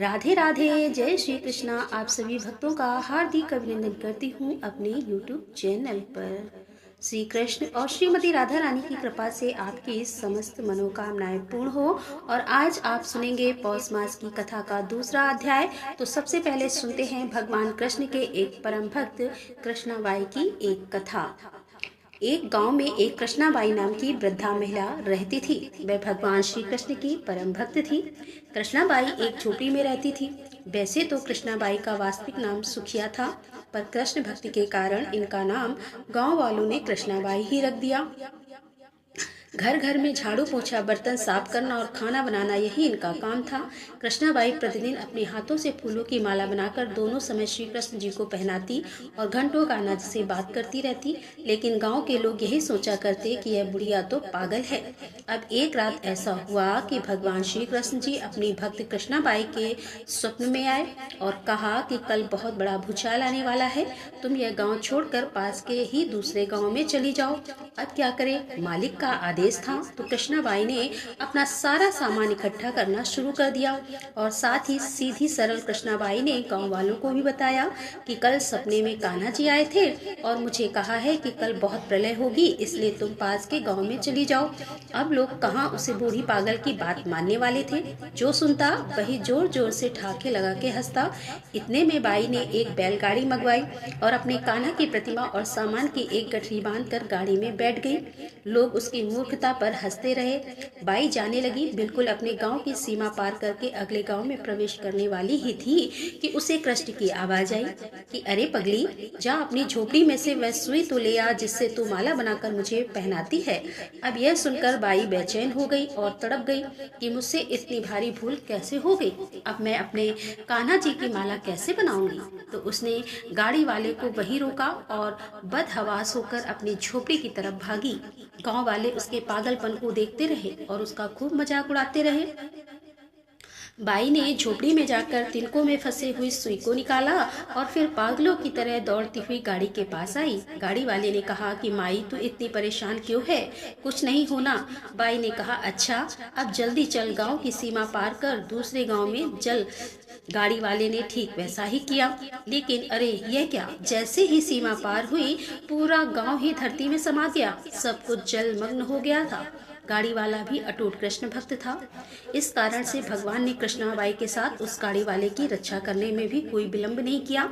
राधे राधे, जय श्री कृष्णा। आप सभी भक्तों का हार्दिक अभिनंदन करती हूँ अपने YouTube चैनल पर। श्री कृष्ण और श्रीमती राधा रानी की कृपा से आपकी समस्त मनोकामनाएं पूर्ण हो। और आज आप सुनेंगे पौष मास की कथा का दूसरा अध्याय। तो सबसे पहले सुनते हैं भगवान कृष्ण के एक परम भक्त कृष्णाबाई की एक कथा। एक गांव में एक कृष्णाबाई नाम की वृद्धा महिला रहती थी। वह भगवान श्री कृष्ण की परम भक्त थी। कृष्णाबाई एक झोपड़ी में रहती थी। वैसे तो कृष्णाबाई का वास्तविक नाम सुखिया था, पर कृष्ण भक्ति के कारण इनका नाम गांव वालों ने कृष्णाबाई ही रख दिया। घर घर में झाड़ू पोछा, बर्तन साफ करना और खाना बनाना यही इनका काम था। कृष्णाबाई प्रतिदिन अपने हाथों से फूलों की माला बनाकर दोनों समय श्री कृष्ण जी को पहनाती और घंटों गाना से बात करती रहती। लेकिन गांव के लोग यही सोचा करते कि यह बुढ़िया तो पागल है। अब एक रात ऐसा हुआ कि भगवान श्री कृष्ण जी अपनी भक्त कृष्णाबाई के स्वप्न में आए और कहा कि कल बहुत बड़ा भूचाल आने वाला है, तुम यह गाँव छोड़कर पास के ही दूसरे गाँव में चली जाओ। अब क्या करे, मालिक का आदेश था। तो कृष्णाबाई ने अपना सारा सामान इकट्ठा करना शुरू कर दिया और साथ ही सीधी सरल कृष्णाबाई ने गांव वालों को भी बताया कि कल सपने में कान्हा जी आए थे और मुझे कहा है कि कल बहुत प्रलय होगी, इसलिए तुम पास के गांव में चली जाओ। अब लोग कहाँ उसे बूढ़ी पागल की बात मानने वाले थे। जो सुनता वही जोर जोर से ठाके लगा के हंसता। इतने में बाई ने एक बैलगाड़ी मंगवाई और अपने कान्हा की प्रतिमा और सामान की एक गठरी बांधकर गाड़ी में बैठ गई। लोग उसकी मूर्खता पर हंसते रहे। बाई जाने लगी। बिल्कुल अपने गांव की सीमा पार करके अगले गांव में प्रवेश करने वाली ही थी कि उसे कृष्ण की आवाज आई कि अरे पगली, जा अपनी झोपड़ी में से वह सुई तो ले आ जिससे तू माला बनाकर मुझे पहनाती है। अब यह सुनकर बाई बेचैन हो गई और तड़प गई कि मुझसे इतनी भारी भूल कैसे हो गई। अब मैं अपने कान्हा जी की माला कैसे बनाऊंगी। तो उसने गाड़ी वाले को वहीं रोका और बदहवास होकर अपनी झोपड़ी की तरफ भागी। गांव वाले उसके पागलपन को देखते रहे और उसका खूब मजाक उड़ाते रहे। बाई ने झोपड़ी में जाकर तिनकों में फंसे हुई सुई को निकाला और फिर पागलों की तरह दौड़ती हुई गाड़ी के पास आई। गाड़ी वाले ने कहा कि माई तू इतनी परेशान क्यों है, कुछ नहीं होना। बाई ने कहा अच्छा, अब जल्दी चल, गांव की सीमा पार कर दूसरे गांव में चल। गाड़ी वाले ने ठीक वैसा ही किया। लेकिन अरे यह क्या, जैसे ही सीमा पार हुई पूरा गांव ही धरती में समा गया। सब कुछ जलमग्न हो गया था। गाड़ी वाला भी अटूट कृष्ण भक्त था। इस कारण से भगवान ने कृष्णाबाई के साथ उस गाड़ी वाले की रक्षा करने में भी कोई विलंब नहीं किया।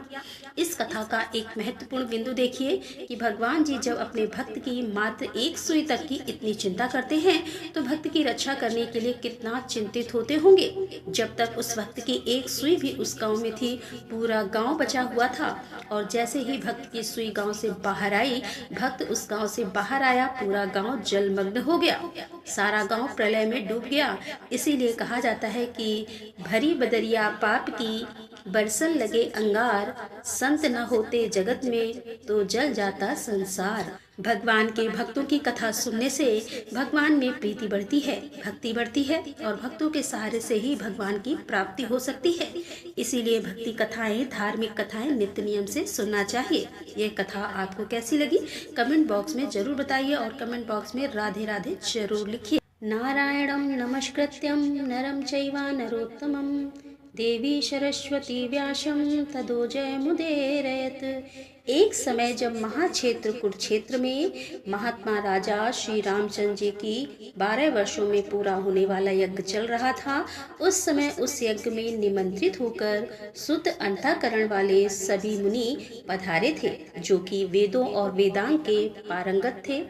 इस कथा का एक महत्वपूर्ण बिंदु देखिए कि भगवान जी जब अपने भक्त की मात्र एक सुई तक की इतनी चिंता करते हैं तो भक्त की रक्षा करने के लिए कितना चिंतित होते होंगे। जब तक उस भक्त की एक सुई भी उस गांव में थी, पूरा गांव बचा हुआ था। और जैसे ही भक्त की सुई गांव से बाहर आई, भक्त उस गांव से बाहर आया, पूरा गांव जलमग्न हो गया। सारा गांव प्रलय में डूब गया। इसीलिए कहा जाता है कि भरी बदरिया पाप की, बरसन लगे अंगार, संत न होते जगत में तो जल जाता संसार। भगवान के भक्तों की कथा सुनने से भगवान में प्रीति बढ़ती है, भक्ति बढ़ती है और भक्तों के सहारे से ही भगवान की प्राप्ति हो सकती है। इसीलिए भक्ति कथाएं, धार्मिक कथाएं नित्य नियम से सुनना चाहिए। यह कथा आपको कैसी लगी कमेंट बॉक्स में जरूर बताइए और कमेंट बॉक्स में राधे राधे जरूर लिखिए। नारायणं नमस्कृत्यं नरं चैव नरोत्तमं देवी सरस्वती व्यासं ततो जयमुदीरयेत्। एक समय जब महाक्षेत्र कुरुक्षेत्र में महात्मा राजा श्री रामचंद्र जी की 12 वर्षों में पूरा होने वाला यज्ञ चल रहा था, उस समय उस यज्ञ में निमंत्रित होकर शुद्ध अंतःकरण वाले सभी मुनि पधारे थे, जो कि वेदों और वेदांग के पारंगत थे।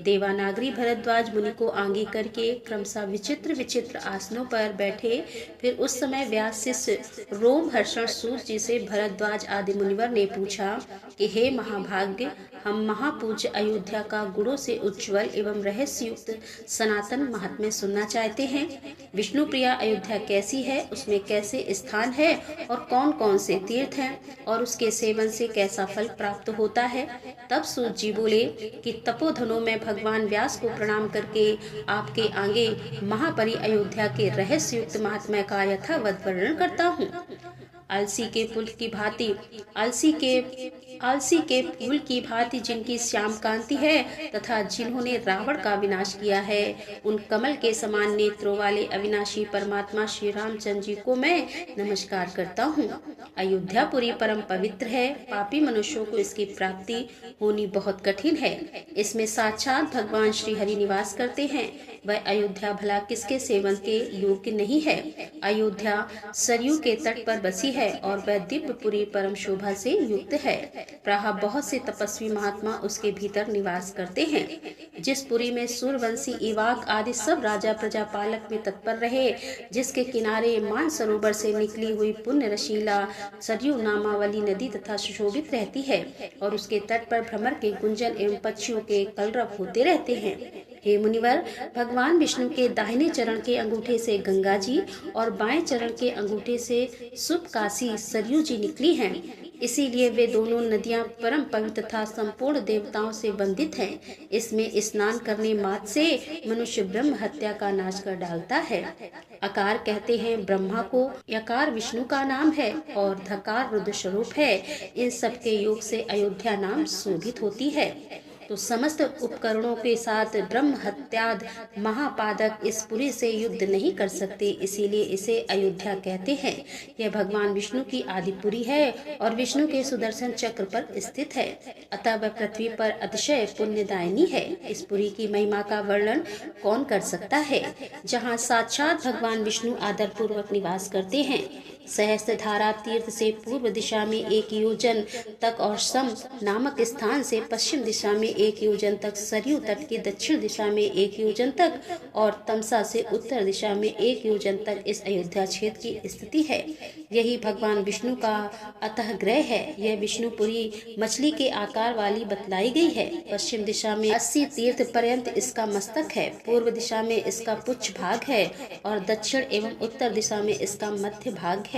देवानागरी भरद्वाज मुनि को आगे करके क्रमशः विचित्र विचित्र आसनों पर बैठे। फिर उस समय व्यास शिष्य रोमहर्षण सूत जी से भरद्वाज आदि मुनिवर ने पूछा कि हे महाभाग्य, हम महापूज्य अयोध्या का गुणों से उज्ज्वल एवं रहस्ययुक्त सनातन महात्म्य सुनना चाहते हैं। विष्णु प्रिया अयोध्या कैसी है, उसमें कैसे स्थान है और कौन कौन से तीर्थ हैं और उसके सेवन से कैसा फल प्राप्त होता है। तब सूत जी बोले कि तपोधनों में भगवान व्यास को प्रणाम करके आपके आगे महापरि अयोध्या के रहस्ययुक्त महात्म्य का यथावत वर्णन करता हूँ। अलसी के फूल की भांति जिनकी श्याम कांति है तथा जिन्होंने रावण का विनाश किया है, उन कमल के समान नेत्रों वाले अविनाशी परमात्मा श्री रामचंद्र जी को मैं नमस्कार करता हूँ। अयोध्यापुरी परम पवित्र है, पापी मनुष्यों को इसकी प्राप्ति होनी बहुत कठिन है। इसमें साक्षात भगवान श्री हरि निवास करते हैं। वह अयोध्या भला किसके सेवन के योग्य नहीं है। अयोध्या सरयू के तट पर बसी है और वह दिव्यपुरी परम शोभा से युक्त है। प्राह बहुत से तपस्वी महात्मा उसके भीतर निवास करते हैं। जिस पुरी में सूर्यवंशी, इवाक आदि सब राजा प्रजा पालक में तत्पर रहे, जिसके किनारे मानसरोवर से निकली हुई पुण्य रशीला सरयू नामावली नदी तथा सुशोभित रहती है और उसके तट पर भ्रमर के गुंजन एवं पक्षियों के कलरव होते रहते हैं। हे मुनिवर, भगवान विष्णु के दाहिने चरण के अंगूठे से गंगा जी और बाएं चरण के अंगूठे से सुपकाशी सरयू जी निकली हैं। इसीलिए वे दोनों नदियां परम पवित्र तथा संपूर्ण देवताओं से बंधित हैं। इसमें स्नान करने मात्र से मनुष्य ब्रह्म हत्या का नाश कर डालता है। अकार कहते हैं ब्रह्मा को, यकार विष्णु का नाम है और धकार रुद्र स्वरूप है। इन सब के योग से अयोध्या नाम शोभित होती है। तो समस्त उपकरणों के साथ ब्रह्म हत्याद महापादक इस पुरी से युद्ध नहीं कर सकते, इसीलिए इसे अयोध्या कहते हैं। यह भगवान विष्णु की आदिपुरी है और विष्णु के सुदर्शन चक्र पर स्थित है। अतः वह पृथ्वी पर अतिशय पुण्यदायिनी है। इस पुरी की महिमा का वर्णन कौन कर सकता है, जहाँ साक्षात भगवान विष्णु आदर पूर्वक निवास करते हैं। सहस्त्रधारा तीर्थ से पूर्व दिशा में 1 योजन तक और सम नामक स्थान से पश्चिम दिशा में 1 योजन तक, सरयू तट की दक्षिण दिशा में 1 योजन तक और तमसा से उत्तर दिशा में 1 योजन तक इस अयोध्या क्षेत्र की स्थिति है। यही भगवान विष्णु का अतः ग्रह है। यह विष्णुपुरी मछली के आकार वाली बतलाई गई है। पश्चिम दिशा में 80 तीर्थ पर्यंत इसका मस्तक है, पूर्व दिशा में इसका पुच्छ भाग है और दक्षिण एवं उत्तर दिशा में इसका मध्य भाग है।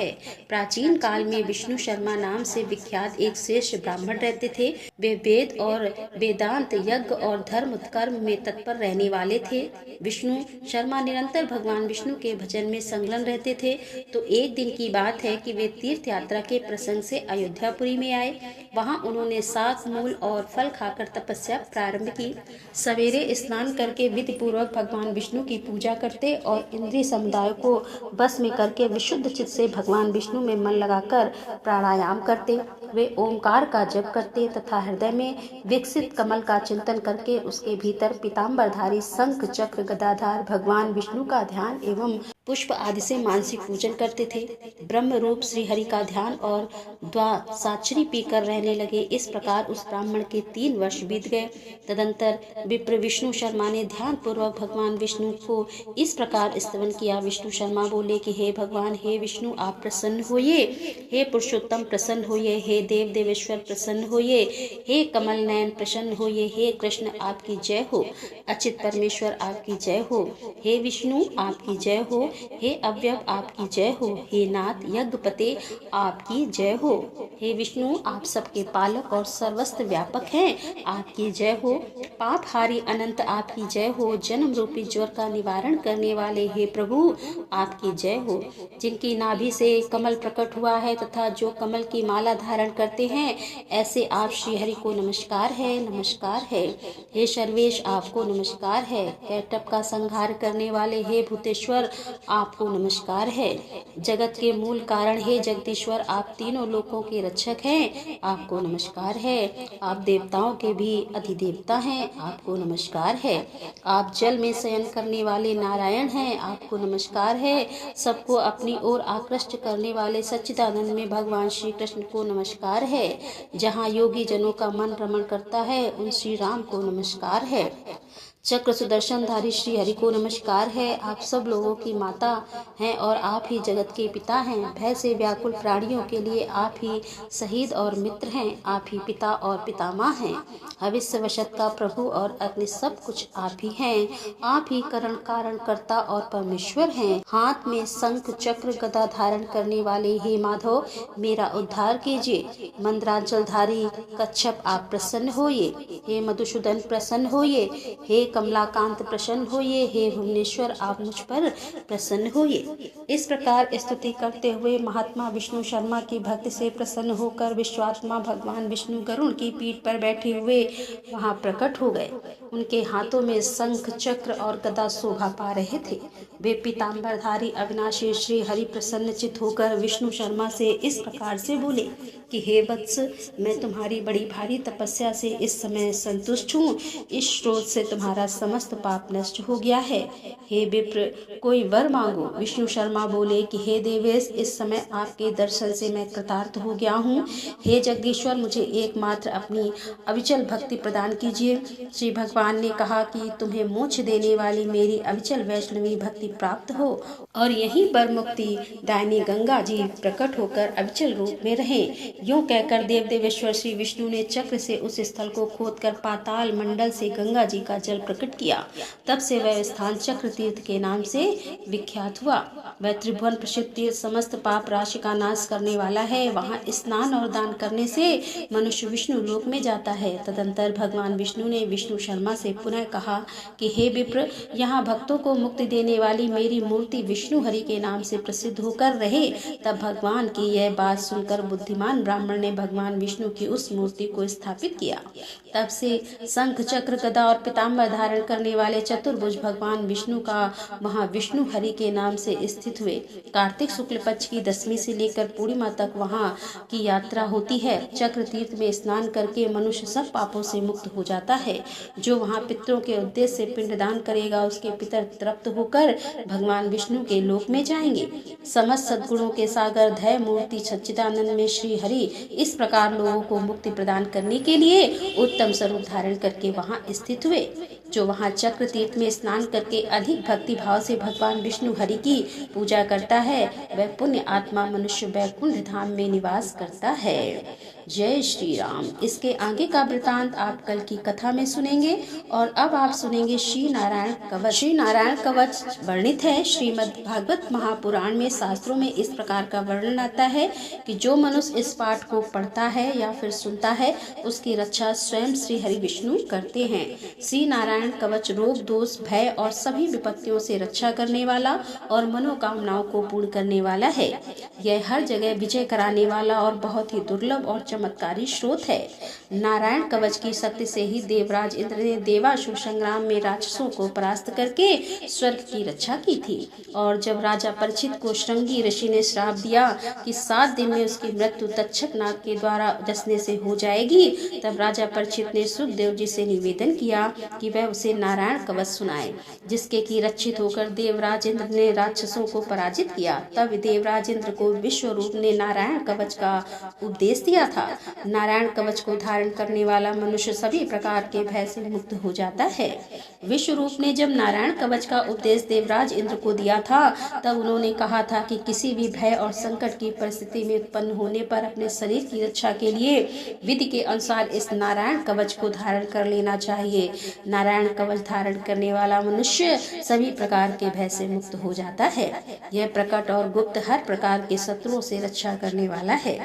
प्राचीन काल में विष्णु शर्मा नाम से विख्यात एक श्रेष्ठ ब्राह्मण रहते थे। वे वेद और वेदांत, यज्ञ और धर्म कर्म में तत्पर रहने वाले थे। विष्णु शर्मा निरंतर भगवान विष्णु के भजन में संलग्न रहते थे। तो एक दिन की बात है कि वे तीर्थ यात्रा के प्रसंग से अयोध्यापुरी में आए। वहां उन्होंने शाक, मूल और फल खाकर तपस्या प्रारंभ की। सवेरे स्नान करके विधि पूर्वक भगवान विष्णु की पूजा करते और इंद्रिय समुदाय को बस में करके विशुद्ध चित्त से भगवान विष्णु में मन लगाकर प्राणायाम करते। वे ओंकार का जप करते तथा हृदय में विकसित कमल का चिंतन करके उसके भीतर पीताम्बरधारी शंख, चक्र, गदाधार भगवान विष्णु का ध्यान एवं पुष्प आदि से मानसिक पूजन करते थे। ब्रह्म रूप श्री हरि का ध्यान और द्वासाक्षरी पीकर रहने लगे। इस प्रकार उस ब्राह्मण के 3 वर्ष बीत गए। तदंतर विप्र विष्णु शर्मा ने ध्यान पूर्वक भगवान विष्णु को इस प्रकार स्तवन किया। विष्णु शर्मा बोले कि हे भगवान, हे विष्णु आप प्रसन्न होइए, हे पुरुषोत्तम प्रसन्न होइए, हे देव देवेश्वर प्रसन्न होइए, हे कमल नयन प्रसन्न होइए, हे कृष्ण आपकी जय हो, अच्युत परमेश्वर आपकी जय हो, हे विष्णु आपकी जय हो, हे अव्यव आपकी जय हो, हे नाथ यज्ञपते आपकी जय हो, हे विष्णु आप सबके पालक और सर्वस्त्र व्यापक हैं, आपकी जय हो, पापहारी अनंत आपकी जय हो, जन्म रूपी ज्वर का निवारण करने वाले हे प्रभु आपकी जय हो, जिनकी नाभि से कमल प्रकट हुआ है तथा जो कमल की माला धारण करते हैं, ऐसे आप श्री हरि को नमस्कार है, नमस्कार है। हे सर्वेश आपको नमस्कार है। कैटभ का संहार करने वाले हे भूतेश्वर आपको नमस्कार है। जगत के मूल कारण हे जगदीश्वर आप तीनों लोकों के रक्षक हैं, आपको नमस्कार है। आप देवताओं के भी अधिदेवता हैं, आपको नमस्कार है। आप जल में शयन करने वाले नारायण हैं, आपको नमस्कार है। सबको अपनी ओर आकृष्ट करने वाले सच्चिदानंद में भगवान श्री कृष्ण को नमस्कार है। जहाँ योगी जनों का मन रमण करता है, उन श्री राम को नमस्कार है। चक्र सुदर्शनधारी श्री हरि को नमस्कार है। आप सब लोगों की माता हैं और आप ही जगत के पिता हैं। भय से व्याकुल प्राणियों के लिए आप ही शहीद और मित्र हैं, आप ही पिता और पितामह हैं। हविष्य वशत का प्रभु और अग्नि सब कुछ आप ही हैं। आप ही करण कारण कर्ता और परमेश्वर हैं। हाथ में शंख चक्र गदा धारण करने वाले हे माधव मेरा उद्धार कीजिए। मंदराचलधारी कच्छप आप प्रसन्न होइए। हे मधुसूदन प्रसन्न होइए। हे कमलाकांत प्रसन्न होइए, हे भुवनेश्वर आप मुझ पर प्रसन्न होइए। इस प्रकार स्तुति करते हुए महात्मा विष्णु शर्मा की भक्ति से प्रसन्न होकर विश्वात्मा भगवान विष्णु गरुड़ की पीठ पर बैठे हुए वहां प्रकट हो गए। उनके हाथों में शंख, चक्र और गदा शोभा पा रहे थे। वे पीताम्बरधारी अविनाशी श्री हरि प्रसन्नचित होकर विष्णु शर्मा से इस प्रकार से बोले कि हे वत्स, मैं तुम्हारी बड़ी भारी तपस्या से इस समय संतुष्ट हूँ। इस स्रोत से तुम्हारा समस्त पाप नष्ट हो गया है। हे विप्र, कोई वर मांगो। विष्णु शर्मा बोले कि हे देवेश, इस समय आपके दर्शन से मैं कृतार्थ हो गया हूँ। हे जगदीश्वर, मुझे एकमात्र अपनी अविचल भक्ति प्रदान कीजिए। श्री भगवान ने कहा कि तुम्हें मोक्ष देने वाली मेरी अविचल वैष्णवी भक्ति प्राप्त हो और यहीं पर मुक्ति दायिनी गंगा जी प्रकट होकर अविचल रूप में रहे। यूं कहकर देव देवेश्वर श्री विष्णु ने चक्र से उस स्थल को खोदकर पाताल मंडल से गंगा जी का जल प्रकट किया। तब से वह स्थान चक्र तीर्थ के नाम से विख्यात हुआ। वह त्रिभुवन प्रसिद्ध तीर्थ समस्त पाप राशि का नाश करने वाला है। वहाँ स्नान और दान करने से मनुष्य विष्णु लोक में जाता है। तदंतर भगवान विष्णु ने विष्णु शर्मा से पुनः कहा कि हे विप्र, यहाँ भक्तों को मुक्ति देने वाली मेरी मूर्ति विष्णु हरि के नाम से प्रसिद्ध होकर रहे। तब भगवान की यह बात सुनकर बुद्धिमान ब्राह्मण ने भगवान विष्णु की उस मूर्ति को स्थापित किया। तब से शंख, चक्र, गदा और पीताम्बर धारण करने वाले चतुर्भुज भगवान विष्णु का वहाँ विष्णु हरि के नाम से स्थित हुए। कार्तिक शुक्ल पक्ष की दशमी से लेकर पूर्णिमा तक वहाँ की यात्रा होती है। चक्र तीर्थ में स्नान करके मनुष्य सब पापों से मुक्त हो जाता है। जो वहाँ पितरों के उद्देश्य से पिंडदान करेगा, उसके पितर तृप्त होकर भगवान विष्णु के लोक में जाएंगे। समस्त सद्गुणों के सागर धैर्य मूर्ति सच्चिदानंद में श्री हरि इस प्रकार लोगों को मुक्ति प्रदान करने के लिए उत्तम स्वरूप धारण करके वहाँ स्थित हुए। जो वहाँ चक्र तीर्थ में स्नान करके अधिक भक्ति भाव से भगवान विष्णु हरि की पूजा करता है, वह पुण्य आत्मा मनुष्य वैकुंठ धाम में निवास करता है। जय श्री राम। इसके आगे का वृतांत आप कल की कथा में सुनेंगे। और अब आप सुनेंगे श्री नारायण कवच। श्री नारायण कवच वर्णित है श्रीमद् भागवत महापुराण में। शास्त्रों में इस प्रकार का वर्णन आता है कि जो मनुष्य इस पाठ को पढ़ता है या फिर सुनता है, उसकी रक्षा स्वयं श्री हरि विष्णु करते हैं। श्री नारायण कवच रोग, दोष, भय और सभी विपत्तियों से रक्षा करने वाला और मनोकामनाओं को पूर्ण करने वाला है। यह हर जगह विजय कराने वाला और बहुत ही दुर्लभ और चमत्कारी स्रोत है। नारायण कवच की शक्ति से ही देवराज इंद्र ने देवासुर संग्राम में राक्षसों को परास्त करके स्वर्ग की रक्षा की थी। और जब राजा परीक्षित को श्रृंगी ऋषि ने श्राप दिया कि 7 दिन में उसकी मृत्यु तक्षक नाग के द्वारा डसने से हो जाएगी, तब राजा परीक्षित ने सुखदेव जी से निवेदन किया कि वह उसे नारायण कवच सुनाए, जिसके की रक्षित होकर देवराज इंद्र ने राक्षसों को पराजित किया। तब देवराज इंद्र को विश्वरूप ने नारायण कवच का उपदेश दिया था। नारायण कवच को धारण करने वाला मनुष्य सभी प्रकार के भय से मुक्त हो जाता है। विश्वरूप ने जब नारायण कवच का उपदेश देवराज इंद्र को दिया था, तब उन्होंने कहा था कि किसी भी भय और संकट की परिस्थिति में उत्पन्न होने पर अपने शरीर की रक्षा के लिए विधि के अनुसार इस नारायण कवच को धारण कर लेना चाहिए। नारायण कवच धारण करने वाला मनुष्य सभी प्रकार के भय से मुक्त हो जाता है। यह प्रकट और गुप्त हर प्रकार के शत्रुओं से रक्षा करने वाला है।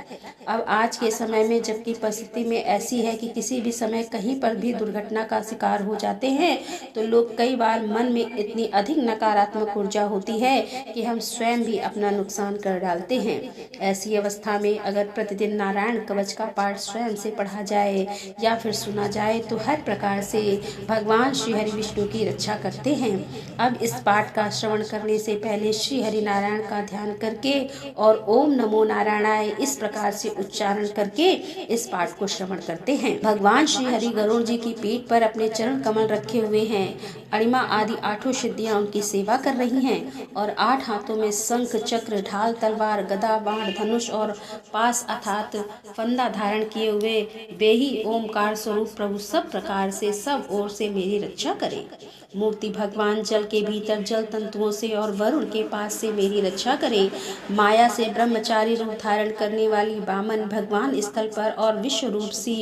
अब आज के समय में जबकि परिस्थिति में ऐसी है कि किसी भी समय कहीं पर भी दुर्घटना का शिकार हो जाते हैं, तो लोग कई बार मन में इतनी अधिक नकारात्मक ऊर्जा होती है कि हम स्वयं भी अपना नुकसान कर डालते हैं। ऐसी अवस्था में अगर प्रतिदिन नारायण कवच का पाठ स्वयं से पढ़ा जाए या फिर सुना जाए, तो हर प्रकार से भगवान श्री हरि विष्णु की रक्षा करते हैं। अब इस पाठ का श्रवण करने से पहले श्री हरि नारायण का ध्यान करके और ओम नमो नारायणाय इस प्रकार से उच्चारण करके इस पाठ को श्रवण करते हैं। भगवान श्री हरि गरुड़ जी की पीठ पर अपने चरण कमल रखे हुए हैं। अणिमा आदि 8 सिद्धियां उनकी सेवा कर रही हैं और 8 हाथों में शंख, चक्र, ढाल, तलवार, गदा, बाण, धनुष और पास अर्थात फंदा धारण किए हुए वे ही ओमकार स्वरूप प्रभु सब प्रकार से सब ओर से मेरी रक्षा करे। मूर्ति भगवान जल के भीतर जल तंतुओं से और वरुण के पास से मेरी रक्षा करें। माया से ब्रह्मचारी रूप धारण करने वाली वामन भगवान स्थल पर और विश्व रूप सी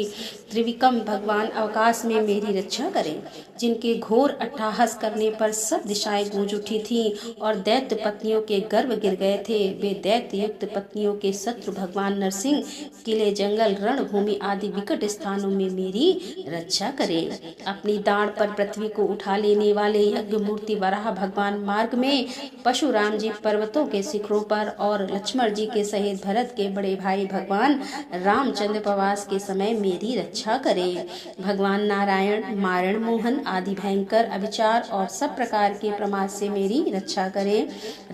त्रिविक्रम भगवान आकाश में मेरी रक्षा करें। जिनके घोर अट्टहास करने पर सब दिशाएं गूंज उठी थीं और दैत्य पत्नियों के गर्भ गिर गए थे, वे दैत्य युक्त पत्नियों के शत्रु भगवान नरसिंह किले, जंगल, रणभूमि आदि विकट स्थानों में मेरी रक्षा करें। अपनी दाढ़ पर पृथ्वी को उठा लेने वाले यज्ञ मूर्ति वराह भगवान मार्ग में, परशुराम जी पर्वतों के शिखरों पर और लक्ष्मण जी के सहित भरत के बड़े भाई भगवान रामचंद्र प्रवास के समय मेरी रक्षा करें। भगवान नारायण मारण मोहन आदि भयंकर अविचार और सब प्रकार के प्रमाद से मेरी रक्षा करें।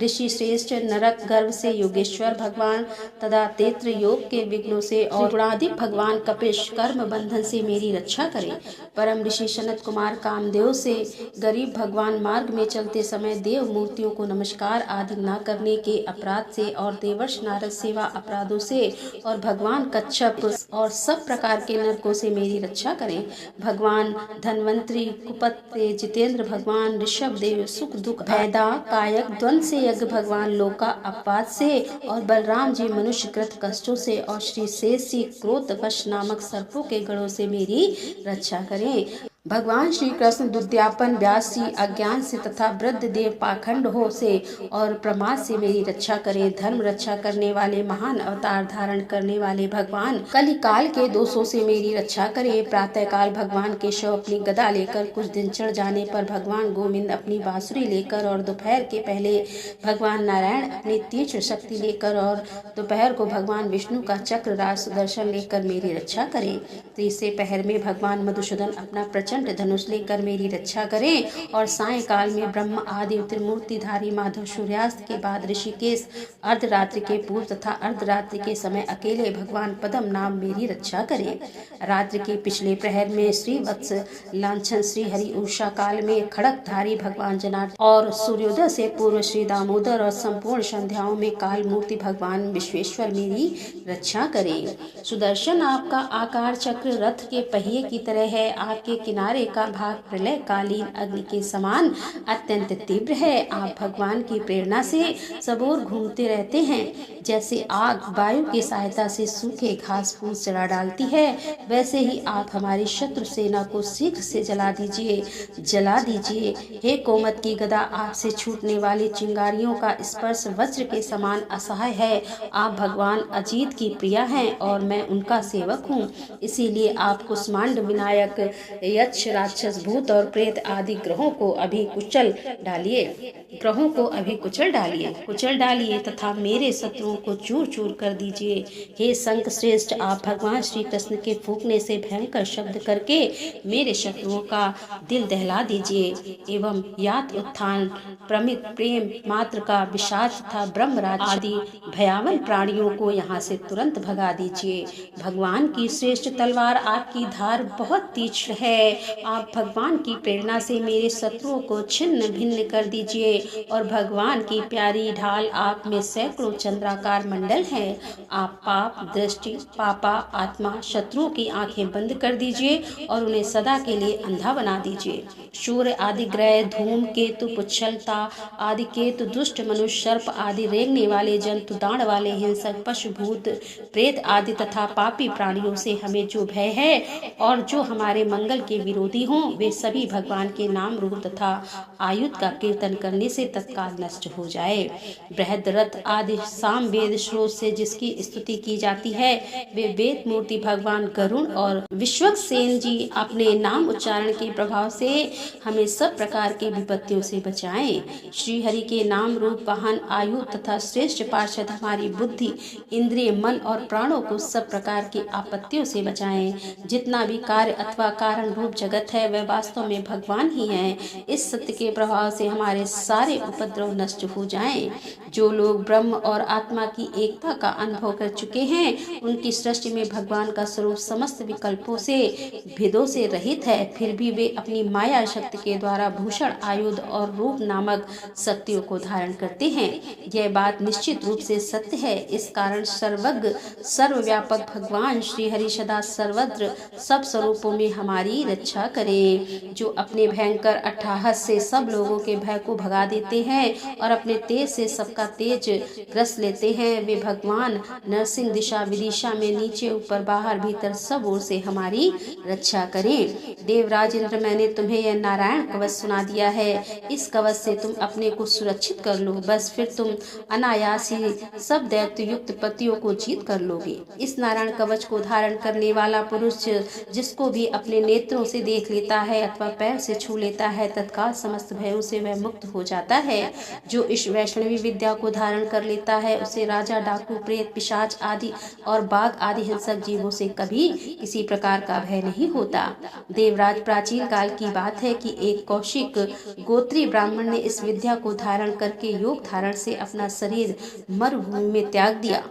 ऋषि श्रेष्ठ नरक गर्भ से योगेश्वर भगवान तथा तेत्र योग के विघ्नों से और गुणाधिप भगवान कपिश कर्म बंधन से मेरी रक्षा करें। परम ऋषि सनत कुमार कामदेव से गरीब भगवान मार्ग में चलते समय देव मूर्तियों को नमस्कार आदि न करने के अपराध से और देवर्ष नारद सेवा अपराधों से और भगवान कच्छप और सब प्रकार के नरकों से मेरी रक्षा करें। भगवान धन्वंतरी कुपत्र जितेंद्र भगवान ऋषभ देव सुख दुख भैदा कायक द्वंद से यज्ञ भगवान लोका अपवाद से और बलराम जी मनुष्य कृत कष्टों से और श्री शेष जी क्रोध वश नामक सर्पों के गढ़ों से मेरी रक्षा करें। भगवान श्री कृष्ण दुद्यापन व्यास जी अज्ञान से तथा वृद्ध देव पाखंड हो से और प्रमाद से मेरी रक्षा करें। धर्म रक्षा करने वाले महान अवतार धारण करने वाले भगवान कलिकाल के दोषों से मेरी रक्षा करें। प्रातः काल भगवान केशव अपनी गदा लेकर कुछ दिन चढ़ जाने पर भगवान गोविंद अपनी बांसुरी लेकर और दोपहर के पहले भगवान नारायण अपनी तीक्ष्ण शक्ति लेकर और दोपहर को भगवान विष्णु का चक्र राज सुदर्शन लेकर मेरी रक्षा करें। तीसरे पहर में भगवान मधुसूदन अपना प्रचंड धनुष लेकर मेरी रक्षा करें और सायंकाल में ब्रह्म आदि त्रिमूर्तिधारी माधव सूर्यास्त के बाद ऋषिकेश अर्धरात्रि के पूर्व तथा अर्धरात्रि के समय अकेले भगवान पद्म नाम मेरी रक्षा करें। रात्रि के पिछले प्रहर में श्री वत्स लांछन श्री हरि उषा काल में खड़कधारी भगवान जनार्दन और सूर्योदय से पूर्व श्री दामोदर और संपूर्ण संध्याओं में काल मूर्ति भगवान विश्वेश्वर मेरी रक्षा करें। सुदर्शन आपका आकार चक्र रथ के पहिए की तरह है। आपके किनारे का भाग प्रलय कालीन अग्नि के समान अत्यंत तीव्र है। आप भगवान की प्रेरणा से सबोर घूमते रहते हैं। जैसे आग वायु की सहायता से सूखे घास फूस जला डालती है, वैसे ही आप हमारी शत्रु सेना को शीघ्र से जला दीजिए। हे कोमत की गदा, आपसे छूटने वाली चिंगारियों का स्पर्श वज्र के समान असहाय है। आप भगवान अजीत की प्रिया हैं और मैं उनका सेवक हूँ। इसीलिए आप कुष्मांड विनायक यक्ष राक्षस भूत और प्रेत आदि ग्रहों को अभी कुचल डालिए तथा मेरे शत्रुओं को चूर चूर कर दीजिए। हे शंख श्रेष्ठ, आप भगवान श्री कृष्ण के फूंकने से भयंकर शब्द करके मेरे शत्रुओं का दिल दहला दीजिए एवं यात उत्थान प्रमित प्रेम मात्र का विषाद तथा ब्रह्मराज आदि भयावन प्राणियों को यहाँ से तुरंत भगा दीजिए। भगवान की श्रेष्ठ तलवार आपकी धार बहुत तीक्ष्ण है। आप भगवान की प्रेरणा से मेरे शत्रुओं को छिन्न भिन्न कर दीजिए और भगवान की प्यारी ढाल आप में सैकड़ों चंद्राकार मंडल है। आप पाप दृष्टि पापा आत्मा शत्रुओं की आंखें बंद कर दीजिए और उन्हें सदा के लिए अंधा बना दीजिए। सूर्य आदि ग्रह, धूम केतु, पुच्छलता आदि केतु, दुष्ट मनुष्य, सर्प आदि रेंगने वाले जंतु, दाढ़ वाले हिंसक, पशु, भूत, प्रेत आदि तथा पापी प्राणियों से हमें जो भय है और जो हमारे मंगल के विरोधी हों, वे सभी भगवान के नाम रूप तथा आयुध का कीर्तन करने से तत्काल नष्ट हो जाए। बृहद रथ आदि साम वेद स्रोत से जिसकी स्तुति की जाती है, वे वेद मूर्ति भगवान गरुण और विश्वक्सेन जी अपने नाम उच्चारण के प्रभाव से हमें सब प्रकार के विपत्तियों से बचाएं। श्री हरि के नाम रूप वाहन आयु तथा श्रेष्ठ पार्षद हमारी बुद्धि, इंद्रिय, मन और प्राणों को सब प्रकार की आपत्तियों से बचाएं। जितना भी कार्य अथवा कारण रूप जगत है, वह वास्तव में भगवान ही है। इस सत्य के प्रभाव से हमारे सारे उपद्रव नष्ट हो जाएं। जो लोग ब्रह्म और आत्मा की एकता का अनुभव कर चुके हैं, उनकी सृष्टि में भगवान का स्वरूप समस्त विकल्पों से भेदों से रहित है। फिर भी वे अपनी माया शक्ति के द्वारा भूषण, आयुध और रूप नामक शक्तियों को धारण करते हैं। यह बात निश्चित रूप से सत्य है। इस कारण सर्वव्यापक भगवान श्री हरि सदा सर्वत्र सब स्वरूपों में हमारी रक्षा रक्षा करें, जो अपने भयंकर अट्टहास से सब लोगों के भय को भगा देते हैं और अपने तेज से सबका तेज ग्रस लेते हैं। वे भगवान नरसिंह दिशा विदिशा में नीचे ऊपर बाहर भीतर सब ओर से हमारी रक्षा करें। देवराज इंद्र, मैंने तुम्हें यह नारायण कवच सुना दिया है। इस कवच से तुम अपने को सुरक्षित कर लो, बस फिर तुम अनायास ही सब दैत्य युक्त पतियों को जीत कर लोगे। इस नारायण कवच को धारण करने वाला पुरुष जिसको भी अपने नेत्रों से देख लेता है अथवा पैर से छू लेता है, तत्काल समस्त भयों से वह मुक्त हो जाता है। जो इस वैष्णवी विद्या को धारण कर लेता है उसे राजा, डाकू, प्रेत, पिशाच आदि और बाघ आदि हिंसक जीवों से कभी किसी प्रकार का भय नहीं होता। देवराज, प्राचीन काल की बात है कि एक कौशिक गोत्री ब्राह्मण ने इस विद्या को धारण करके योग धारण से अपना शरीर मरुभूमि में त्याग दिया।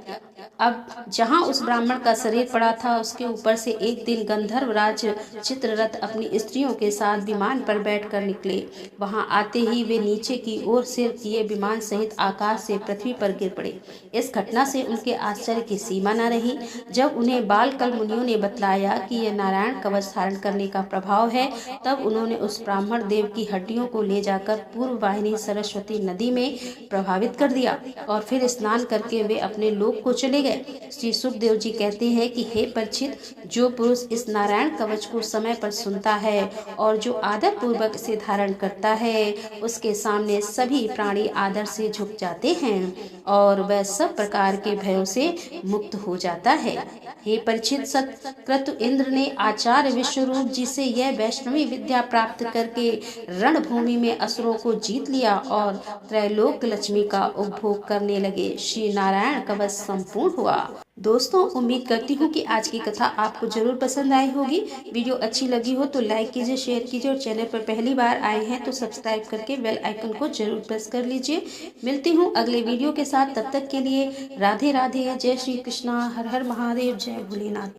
अब जहाँ उस ब्राह्मण का शरीर पड़ा था उसके ऊपर से एक दिन गंधर्व राज चित्ररथ अपनी स्त्रियों के साथ विमान पर बैठकर निकले। वहां आते ही वे नीचे की ओर सिर किए विमान सहित आकाश से पृथ्वी पर गिर पड़े। इस घटना से उनके आश्चर्य की सीमा न रही। जब उन्हें बालकल मुनियों ने बतलाया कि यह नारायण कवच धारण करने का प्रभाव है, तब उन्होंने उस ब्राह्मण देव की हड्डियों को ले जाकर पूर्व वाहिनी सरस्वती नदी में प्रभावित कर दिया और फिर स्नान करके वे अपने लोक को चले गए। श्री सुखदेव जी कहते हैं कि हे परीक्षित, जो पुरुष इस नारायण कवच को समय पर सुनता है और जो आदर पूर्वक इसे धारण करता है, उसके सामने सभी प्राणी आदर से झुक जाते हैं और वह सब प्रकार के भयों से मुक्त हो जाता है। हे परीक्षित, सतक्रतु इंद्र ने आचार्य विश्वरूप जी से यह वैष्णवी विद्या प्राप्त करके रणभूमि में असुरों को जीत लिया और त्रैलोक लक्ष्मी का उपभोग करने लगे। श्री नारायण कवच संपूर्ण हुआ। दोस्तों, उम्मीद करती हूँ कि आज की कथा आपको जरूर पसंद आई होगी। वीडियो अच्छी लगी हो तो लाइक कीजिए, शेयर कीजिए और चैनल पर पहली बार आए हैं तो सब्सक्राइब करके बेल आइकन को जरूर प्रेस कर लीजिए। मिलती हूँ अगले वीडियो के साथ, तब तक के लिए राधे राधे, जय श्री कृष्णा, हर हर महादेव, जय भोलेनाथ।